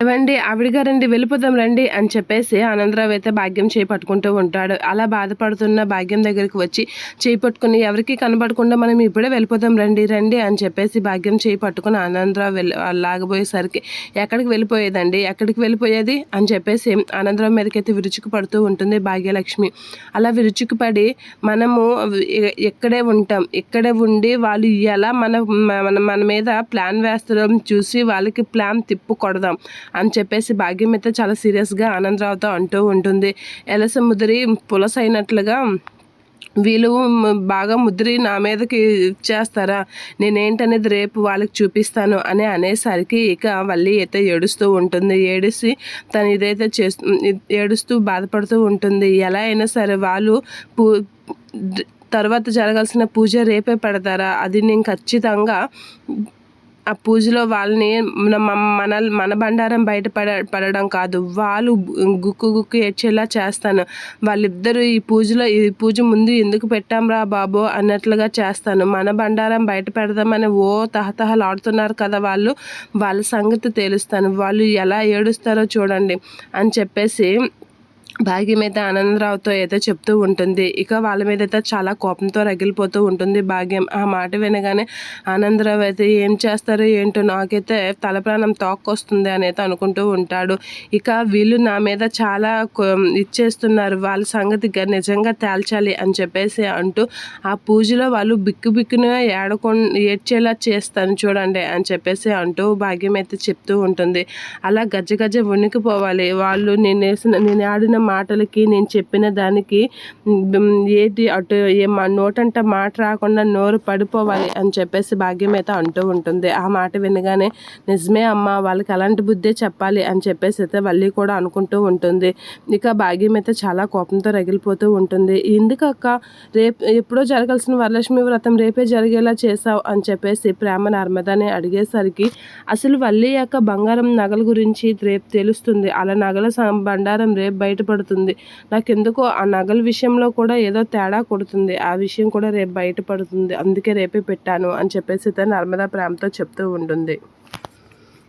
ఏవండి ఆవిడ గారండి వెళ్ళిపోదాం రండి అని చెప్పేసి ఆనందరావు అయితే భాగ్యం చేయి పట్టుకుంటూ ఉంటాడు. అలా బాధపడుతున్న భాగ్యం దగ్గరికి వచ్చి చేయి పట్టుకుని ఎవరికి కనపడకుండా మనం ఇప్పుడే వెళ్ళిపోదాం రండి రండి అని చెప్పేసి భాగ్యం చేయి పట్టుకుని ఆనందరావు లాగబోయేసరికి ఎక్కడికి వెళ్ళిపోయేదండి, ఎక్కడికి వెళ్ళిపోయేది అని చెప్పేసి ఆనందరావు మీదకైతే విరుచుకు పడుతూ ఉంటుంది భాగ్యలక్ష్మి. అలా విరుచుకు పడి మనము ఇక్కడే ఉంటాం, ఇక్కడే ఉండి వాళ్ళు ఎలా మన మీద ప్లాన్ వేస్తడం చూసి వాళ్ళకి ప్లాన్ తిప్పు కొడదాం అని చెప్పేసి భాగ్యం అయితే చాలా సీరియస్గా ఆనందరావుతో అంటూ ఉంటుంది. ఎలస ముదిరి పులస అయినట్లుగా వీళ్ళు బాగా ముద్రి నా మీదకి ఇచ్చేస్తారా, నేనేంటనేది రేపు వాళ్ళకి చూపిస్తాను అని అనేసరికి ఇక వల్లి అయితే ఏడుస్తూ ఉంటుంది. ఏడిసి తను ఇదైతే ఏడుస్తూ బాధపడుతూ ఉంటుంది. ఎలా అయినా సరే వాళ్ళు తర్వాత జరగాల్సిన పూజ రేపే పెడతారా, అది నేను ఖచ్చితంగా ఆ పూజలో వాళ్ళని మన బండారం పడడం కాదు, వాళ్ళు గుక్కు ఏడ్చేలా చేస్తాను. వాళ్ళిద్దరూ ఈ పూజ ముందు ఎందుకు పెట్టాంరా బాబో అన్నట్లుగా చేస్తాను. మన బండారం బయట పెడదామని తహతహలాడుతున్నారు కదా వాళ్ళ సంగతి తేలుస్తాను, వాళ్ళు ఎలా ఏడుస్తారో చూడండి అని చెప్పేసి భాగ్యం అయితే ఆనందరావుతో అయితే చెప్తూ ఉంటుంది. ఇక వాళ్ళ మీద అయితే చాలా కోపంతో రగిలిపోతూ ఉంటుంది భాగ్యం. ఆ మాట వినగానే ఆనందరావు అయితే ఏం చేస్తారో ఏంటో నాకైతే తలప్రాణం తోక్కొస్తుంది అని అయితే అనుకుంటూ ఉంటాడు. ఇక వీళ్ళు నా మీద చాలా ఇచ్చేస్తున్నారు, వాళ్ళ సంగతి నిజంగా తేల్చాలి అని చెప్పేసి అంటూ ఆ పూజలో వాళ్ళు బిక్కున ఏడ్చేలా చేస్తాను చూడండి అని చెప్పేసి అంటూ భాగ్యం అయితే చెప్తూ ఉంటుంది. అలా గజ్జ వణికిపోవాలి వాళ్ళు. నేను ఆడిన మాటలకి, నేను చెప్పిన దానికి ఏది అటు నోటంట మాట రాకుండా నోరు పడిపోవాలి అని చెప్పేసి భాగ్యం అయితే అంటూ ఉంటుంది. ఆ మాట వినగానే నిజమే అమ్మ, వాళ్ళకి అలాంటి బుద్ధే చెప్పాలి అని చెప్పేసి అయితే వల్లి కూడా అనుకుంటూ ఉంటుంది. ఇక భాగ్యం అయితే చాలా కోపంతో రగిలిపోతూ ఉంటుంది. ఎందుకక్క ఎప్పుడో జరగాల్సిన వరలక్ష్మి వ్రతం రేపే జరిగేలా చేసావు అని చెప్పేసి ప్రేమ నర్మదాని అడిగేసరికి అసలు వల్లి యొక్క బంగారం నగల గురించి రేపు తెలుస్తుంది, అలా నగల బండారం రేపు బయటపడుతుంది. నాకెందుకో ఆ నగల విషయంలో కూడా ఏదో తేడా కొడుతుంది, ఆ విషయం కూడా రేపు బయటపడుతుంది, అందుకే రేపే పెట్టాను అని చెప్పేసి నర్మదా ప్రేమతో చెప్తూ ఉంటుంది.